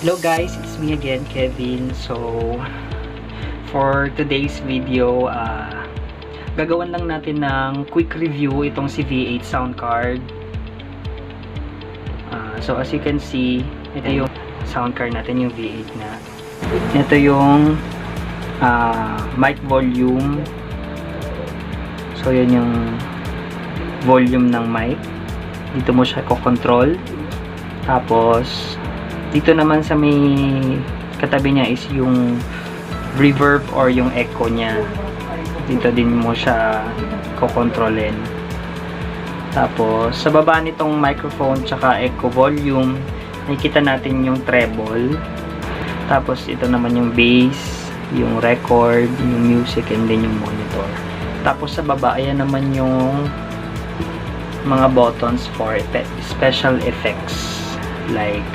Hello guys, it's me again, Kevin. So, for today's video, gagawan lang natin ng quick review itong si V8 sound card. So, as you can see, ito yung sound card natin, yung V8 na. Ito yung mic volume. So, yun yung volume ng mic. Dito mo siya ko-control. Tapos, dito naman sa may katabi niya is yung reverb or yung echo niya. Dito din mo siya kokontrolin. Tapos sa baba nitong microphone tsaka echo volume, nakikita natin yung treble. Tapos ito naman yung bass, yung record, yung music, and then yung monitor. Tapos sa baba, ayan naman yung mga buttons for special effects like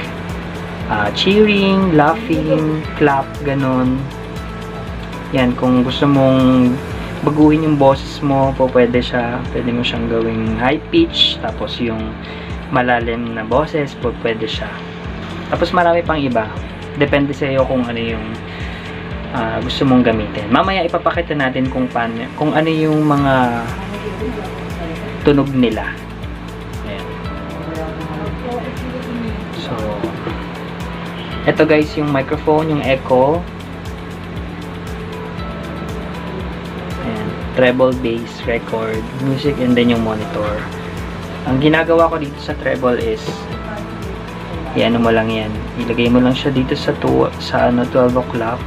cheering, laughing, clap, ganon. Yan, kung gusto mong baguhin yung boses mo, pwede siya. Pwede mo siyang gawing high pitch, tapos yung malalim na boses, pwede siya. Tapos marami pang iba. Depende sa iyo kung ano yung gusto mong gamitin. Mamaya ipapakita natin kung ano yung mga tunog nila. Ayan. So, ito guys, yung microphone, yung echo. Ayan, treble, bass, record, music, and then yung monitor. Ang ginagawa ko dito sa treble is, i-ano mo lang yan. Ilagay mo lang siya dito sa 12 o'clock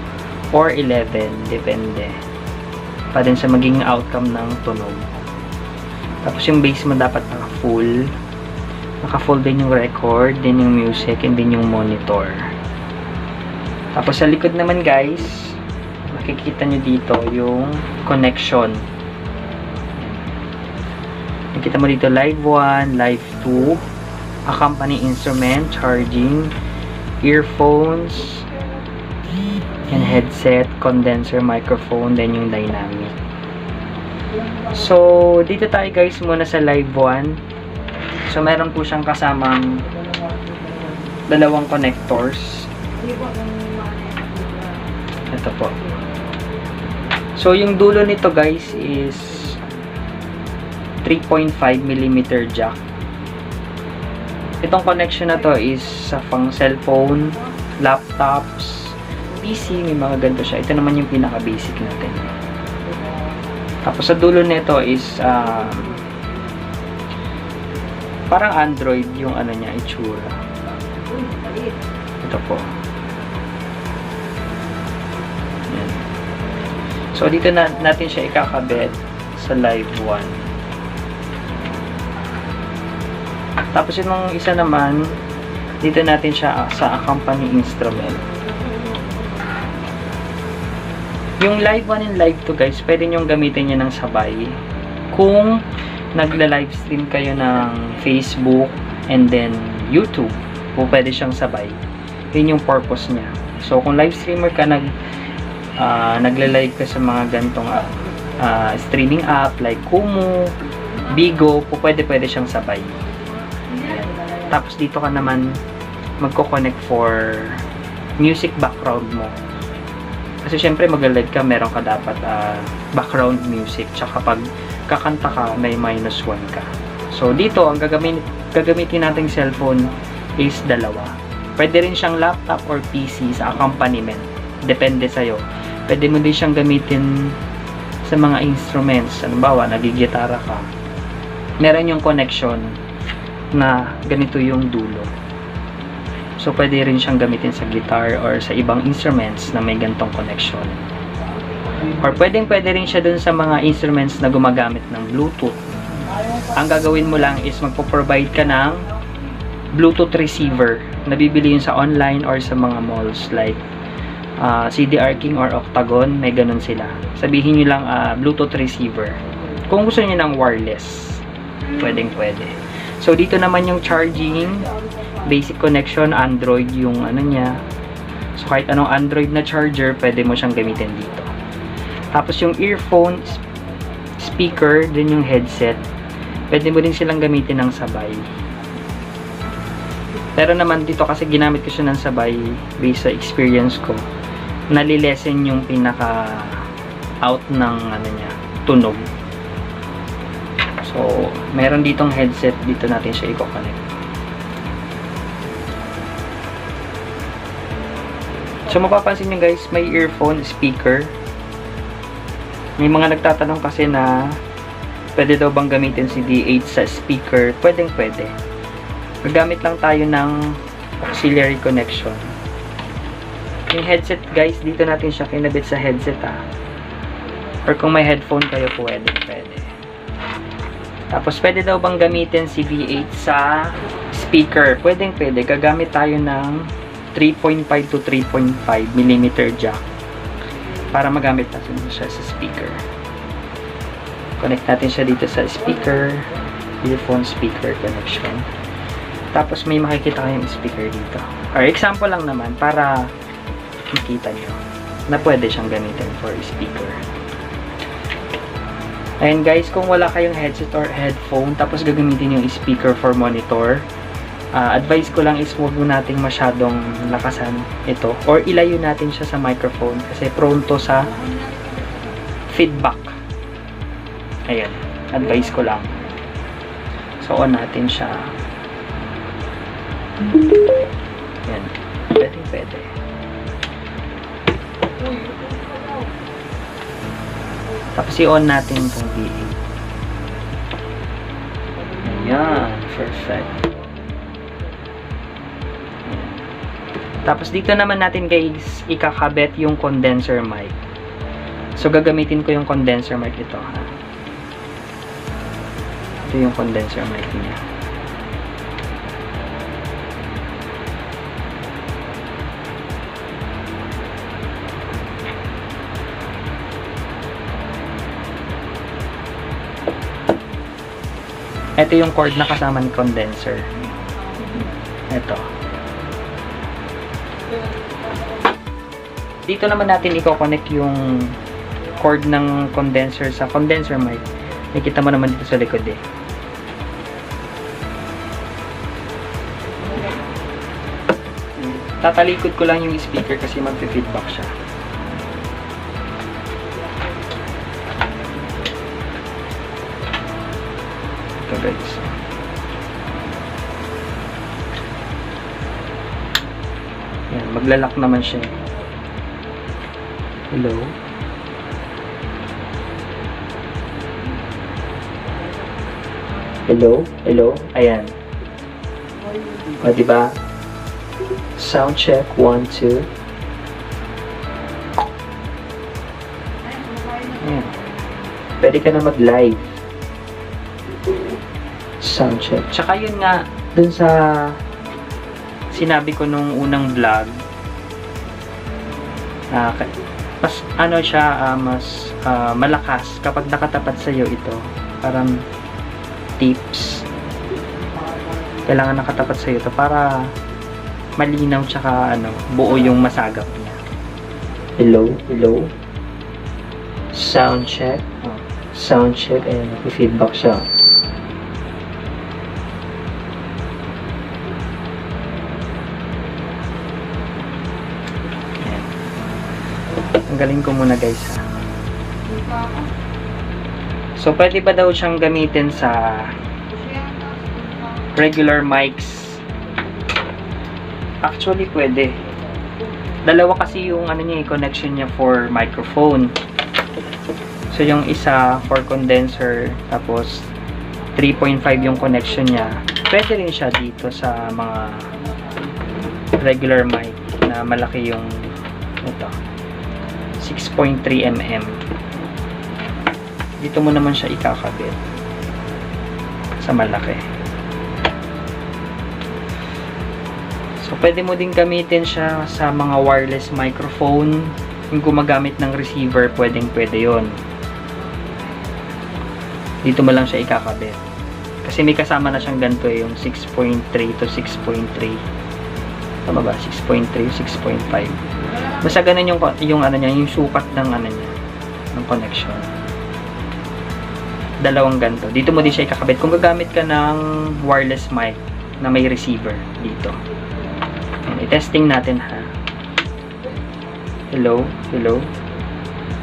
or 11, depende. Pa din sa magiging outcome ng tunog. Tapos yung bass mo dapat naka-full. Naka-full din yung record, din yung music, and din yung monitor. Tapos sa likod naman guys, makikita nyo dito yung connection. Nakikita mo dito live 1, live 2, accompany instrument, charging, earphones, and headset, condenser, microphone, then yung dynamic. So, dito tayo guys muna sa live 1. So, meron po siyang kasamang dalawang connectors. Ito po. So, yung dulo nito guys is 3.5mm jack. Itong connection na to is sa pang cellphone, laptops, PC, may mga ganito siya. Ito naman yung pinaka-basic natin. Tapos sa dulo nito is parang Android yung ano niya, itsura. Ito po. Yan. So, dito natin siya ikakabit sa live 1. Tapos yung isa naman, dito natin siya sa accompany instrument. Yung live 1 and live 2 guys, pwede nyong gamitin niya ng sabay. Kung nagla-livestream kayo ng Facebook and then YouTube, pwede siyang sabay. Yun yung purpose niya. So, kung live streamer ka, nagla-live ka sa mga gantong streaming app like Kumu, Bigo, pwede siyang sabay. Ayan. Tapos dito ka naman magko-connect for music background mo. Kasi syempre magla-live ka, meron ka dapat background music. Tsaka pag kakanta ka, may -1 ka. So, dito, ang gagamitin nating cellphone is dalawa. Pwede rin siyang laptop or PC sa accompaniment. Depende sa'yo. Pwede mo din siyang gamitin sa mga instruments. Halimbawa, nagigitara ka. Meron yung connection na ganito yung dulo. So, pwede rin siyang gamitin sa guitar or sa ibang instruments na may gantong connection. Or pwede rin siya dun sa mga instruments na gumagamit ng Bluetooth. Ang gagawin mo lang is magpo-provide ka ng Bluetooth receiver na bibili yun sa online or sa mga malls like CDR King or Octagon, may ganun sila. Sabihin nyo lang Bluetooth receiver. Kung gusto nyo ng wireless, pwede. So, dito naman yung charging, basic connection, Android yung ano niya. So, kahit anong Android na charger, pwede mo siyang gamitin dito. Tapos yung earphone, speaker, din yung headset, pwede mo din silang gamitin ng sabay. Pero naman dito kasi ginamit ko siya ng sabay based sa experience ko. Nalilesen yung pinaka out ng ano niya, tunog. So, meron ditong headset, dito natin siya i-connect. So, mapapansin nyo guys, may earphone, speaker. May mga nagtatanong kasi na pwede daw bang gamitin si D8 sa speaker? Pwedeng pwede. Gagamit lang tayo ng auxiliary connection. Yung headset guys, dito natin siya kinabit sa headset Or kung may headphone kayo, pwede. Tapos pwede daw bang gamitin si V8 sa speaker? Pwedeng pwede. Gagamit tayo ng 3.5 to 3.5 mm jack para magamit natin siya sa speaker. Connect natin siya dito sa speaker, earphone speaker connection. Tapos may makikita kayong speaker dito. Or example lang naman para makita nyo na pwede siyang gamitin for speaker. Ayan guys, kung wala kayong headset or headphone tapos gagamitin yung speaker for monitor, advice ko lang is huwag mo nating masyadong lakasan ito or ilayo natin siya sa microphone kasi prone to sa feedback. Ayan, advice ko lang. So on natin siya. Ayan, pwede. Tapos i-on natin itong V8. Ayan, perfect. Tapos dito naman natin guys, ikakabit yung condenser mic. So gagamitin ko yung condenser mic ito Ito yung condenser mic niya. Ito yung cord na kasama ng condenser. Ito. Dito naman natin i-connect yung cord ng condenser sa condenser mic. Nakita mo naman dito sa likod Tatalikod ko lang yung speaker kasi magfe-feedback siya. Ito guys. Yan, maglalak naman siya. Hello. Hello. Ayan. O, diba? Sound check. 1, 2. Ayan. Pwede ka na mag-live. Sound check. Tsaka yun nga, dun sa sinabi ko nung unang vlog, mas ano siya, mas malakas kapag nakatapat sa iyo ito. Parang tips. Kailangan nakatapat sa iyo ito para malinaw tsaka buo yung masagap niya. Hello. Sound check. Ayan, feedback siya. Tanggalin ko muna guys So pwede ba daw siyang gamitin sa regular mics? Actually pwede. Dalawa kasi yung connection niya for microphone. So yung isa for condenser, tapos 3.5 yung connection niya. Pwede rin siya dito sa mga regular mic na malaki yung ito. 6.3 mm. Dito mo naman siya ikakabit sa malaki. So, pwede mo din gamitin siya sa mga wireless microphone. Yung gumagamit ng receiver, pwede yon. Dito mo lang siya ikakabit. Kasi may kasama na siyang ganito yung 6.3 to 6.3. Tama ba? 6.3, 6.5. Basta ganun yung niya, yung sukat ng niya, ng connection. Dalawang ganito. Dito mo din siya ikakabit. Kung gagamit ka ng wireless mic, na may receiver dito. Ayan, i-testing natin ha. Hello, hello.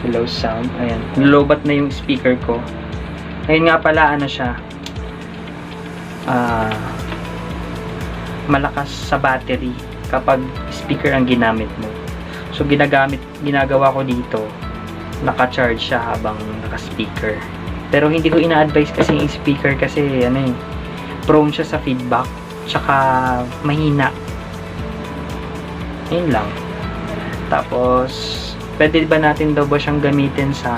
Hello sound. Ayan, nilobat na yung speaker ko. Ngayon nga pala, ano siya, malakas sa battery kapag speaker ang ginamit mo. So, ginagawa ko dito, naka-charge siya habang naka-speaker. Pero hindi ko ina-advise kasi yung speaker kasi, ano eh, prone siya sa feedback, tsaka mahina. Yun lang. Tapos, pwede ba natin daw ba siyang gamitin sa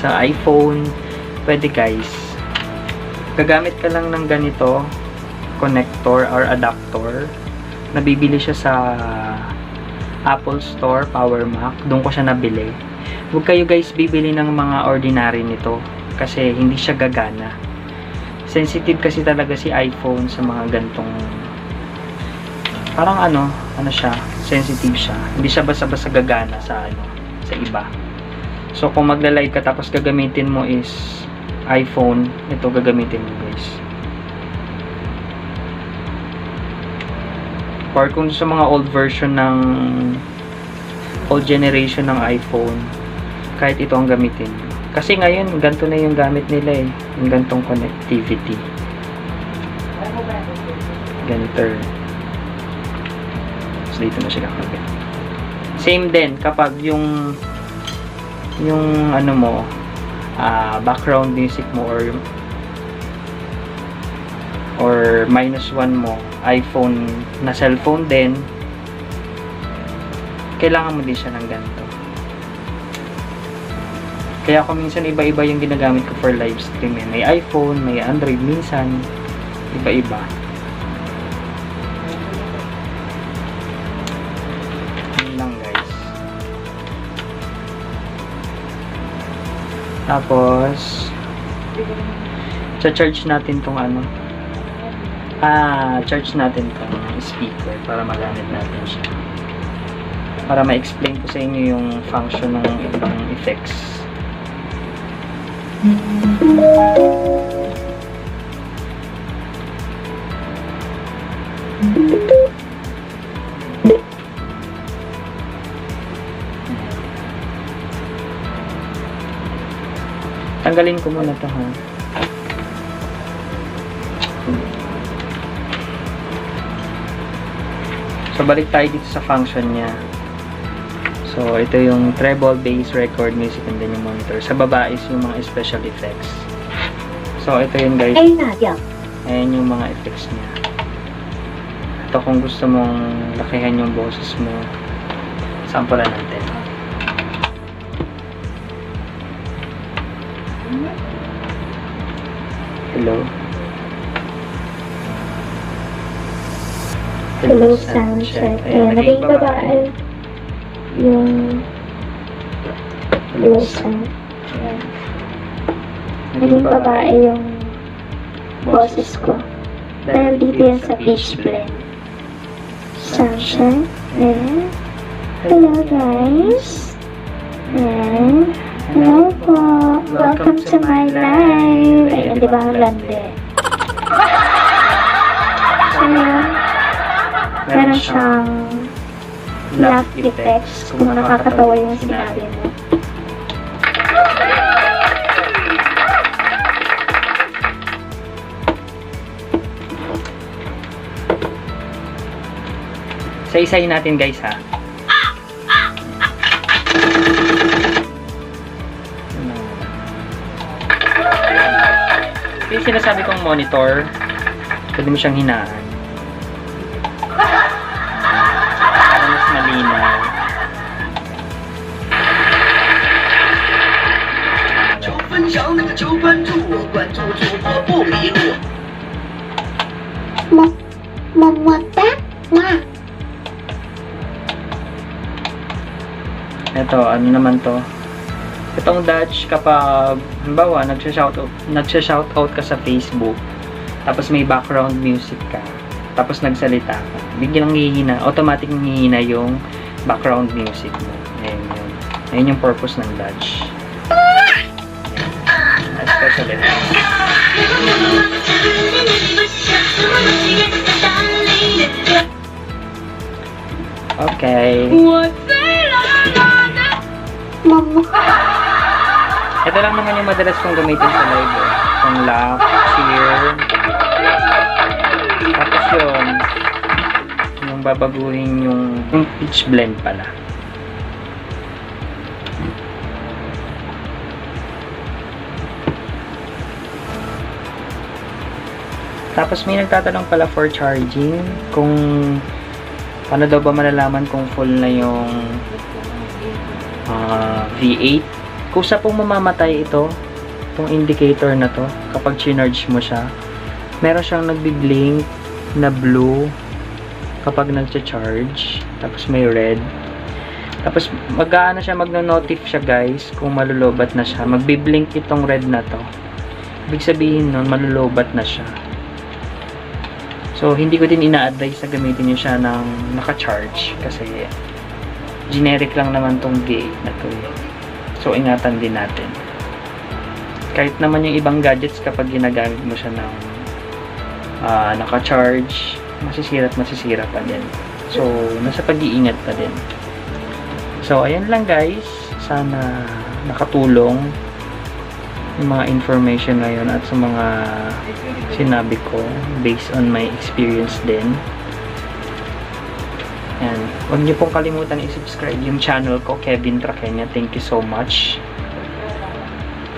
iPhone? Pwede guys. Gagamit ka lang ng ganito, connector or adapter. Nabibili siya sa Apple Store, Power Mac. Doon ko siya nabili. Huwag kayo guys bibili ng mga ordinary nito kasi hindi siya gagana. Sensitive kasi talaga si iPhone sa mga gantong parang ano siya, sensitive siya. Hindi siya basta-basta gagana sa iba. So kung magla-live ka tapos gagamitin mo is iPhone, ito gagamitin mo guys. Or kung sa mga old version ng old generation ng iPhone, kahit ito ang gamitin. Kasi ngayon, ganito na yung gamit nila eh. Yung gantong connectivity. Ganito. So, dito na siya kakabit. Same din kapag yung ano mo, background music mo or -1 mo, iPhone na cellphone din, kailangan mo din siya ng ganito. Kaya ako minsan iba-iba yung ginagamit ko for live stream eh. May iPhone, may Android, minsan iba-iba. Yun lang guys. Tapos charge natin tong charge natin tong speaker para magamit natin siya. Para ma-explain ko sa inyo yung function ng ibang effects. Tanggalin ko muna ito ha. So balik tayo dito sa function niya. So ito yung treble, bass, record, music, and then yung monitor. Sa baba is yung mga special effects. So ito yun guys. Ayan yung mga effects niya. Ito kung gusto mong lakihan yung boses mo, sampulan natin. Hello. Hello, sound check. Ayan, naging babae yung hello sound. Ayan. Naging babae yung boses ko. Dahil dito yan sa pitch blend. Sound check. Ayan. Hello guys. Ayan. Hello po. Welcome to my live. Ayan, di ba ang lande? Ayan. Meron siyang laugh effects kung nakakatawa yung sinabi mo. Isa-isahin natin guys ha. Yung sinasabi kong monitor, pwede mo siyang hinaan. Para mas malinaw. Ito, ano naman to? Itong Dutch, kapag halimbawa nagsha-shoutout ka sa Facebook, tapos may background music ka, tapos nagsalita ka, biglang hihina, automatic hihina yung background music mo. Ayan yun. Ayan yung purpose ng Dutch. Especially Okay. Mama. Ito lang naman yung madalas kong gamitin sa live. Yung laugh, cheer. Tapos yun, yung babaguhin yung pitch blend pala. Tapos may nagtatanong pala for charging kung paano daw ba malalaman kung full na yung V8. Kusa pong mamamatay ito, itong indicator na to, kapag chinarge mo siya. Meron siyang nagbi-blink na blue kapag nagcha-charge. Tapos may red. Tapos mag-aano siya, magno-notif siya guys kung malulobat na siya. Magbi-blink itong red na to. Ibig sabihin nun, malulobat na siya. So, hindi ko din ina-advise na gamitin nyo siya ng naka-charge kasi generic lang naman tong V8 na to. So, ingatan din natin. Kahit naman yung ibang gadgets kapag ginagamit mo siya ng naka-charge, masisira at masisira pa din. So, nasa pag-iingat pa din. So, ayan lang guys. Sana nakatulong yung mga information ngayon at sa mga sinabi ko based on my experience din. And huwag niyo pong kalimutan i-subscribe yung channel ko, Kevin Trakenya. Thank you so much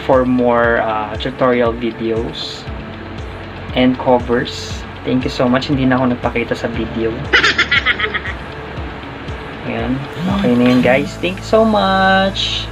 for more tutorial videos and covers. Thank you so much. Hindi na ako nagpakita sa video. Ayan. Okay na yun guys. Thank you so much.